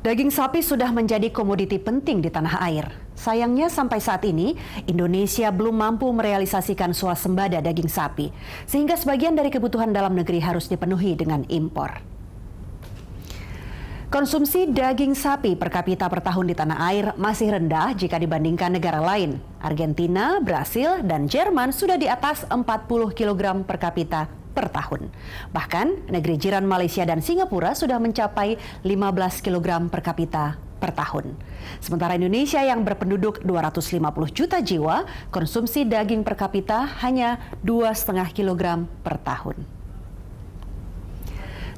Daging sapi sudah menjadi komoditi penting di tanah air. Sayangnya sampai saat ini, Indonesia belum mampu merealisasikan swasembada daging sapi, sehingga sebagian dari kebutuhan dalam negeri harus dipenuhi dengan impor. Konsumsi daging sapi per kapita per tahun di tanah air masih rendah jika dibandingkan negara lain. Argentina, Brasil, dan Jerman sudah di atas 40 kg per kapita per tahun. Bahkan, negeri jiran Malaysia dan Singapura sudah mencapai 15 kg per kapita per tahun. Sementara Indonesia yang berpenduduk 250 juta jiwa, konsumsi daging per kapita hanya 2,5 kg per tahun.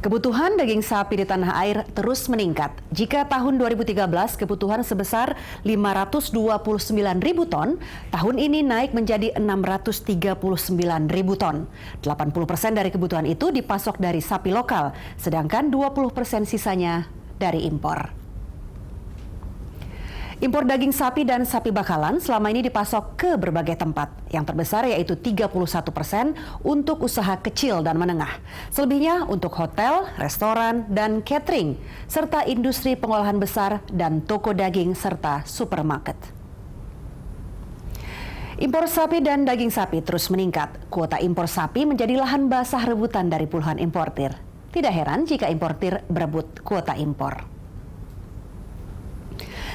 Kebutuhan daging sapi di tanah air terus meningkat. Jika tahun 2013 kebutuhan sebesar 529.000 ton, tahun ini naik menjadi 639.000 ton. 80% dari kebutuhan itu dipasok dari sapi lokal, sedangkan 20% sisanya dari impor. Impor daging sapi dan sapi bakalan selama ini dipasok ke berbagai tempat. Yang terbesar yaitu 31% untuk usaha kecil dan menengah. Selebihnya untuk hotel, restoran, dan catering, serta industri pengolahan besar dan toko daging serta supermarket. Impor sapi dan daging sapi terus meningkat. Kuota impor sapi menjadi lahan basah rebutan dari puluhan importir. Tidak heran jika importir berebut kuota impor.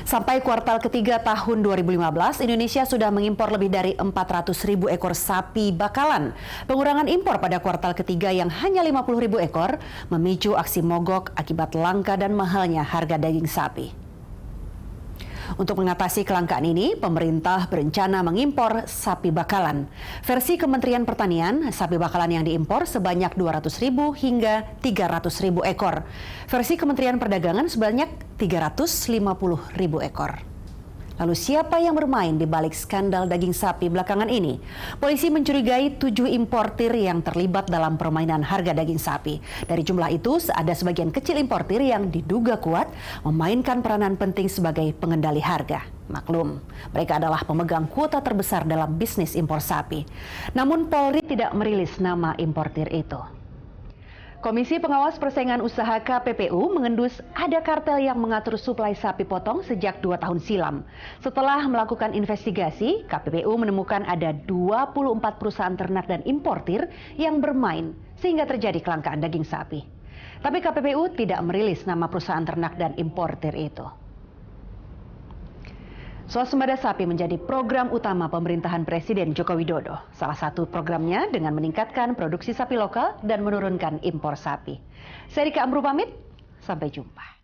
Sampai kuartal ketiga tahun 2015, Indonesia sudah mengimpor lebih dari 400.000 ekor sapi bakalan. Pengurangan impor pada kuartal ketiga yang hanya 50.000 ekor memicu aksi mogok akibat langka dan mahalnya harga daging sapi. Untuk mengatasi kelangkaan ini, pemerintah berencana mengimpor sapi bakalan. Versi Kementerian Pertanian, sapi bakalan yang diimpor sebanyak 200.000 hingga 300.000 ekor. Versi Kementerian Perdagangan sebanyak 350.000 ekor. Lalu siapa yang bermain di balik skandal daging sapi belakangan ini? Polisi mencurigai 7 importir yang terlibat dalam permainan harga daging sapi. Dari jumlah itu, ada sebagian kecil importir yang diduga kuat memainkan peranan penting sebagai pengendali harga. Maklum, mereka adalah pemegang kuota terbesar dalam bisnis impor sapi. Namun Polri tidak merilis nama importir itu. Komisi Pengawas Persaingan Usaha KPPU mengendus ada kartel yang mengatur suplai sapi potong sejak 2 tahun silam. Setelah melakukan investigasi, KPPU menemukan ada 24 perusahaan ternak dan importir yang bermain sehingga terjadi kelangkaan daging sapi. Tapi KPPU tidak merilis nama perusahaan ternak dan importir itu. Swasembada sapi menjadi program utama pemerintahan Presiden Joko Widodo. Salah satu programnya dengan meningkatkan produksi sapi lokal dan menurunkan impor sapi. Saya Rika Amru pamit, sampai jumpa.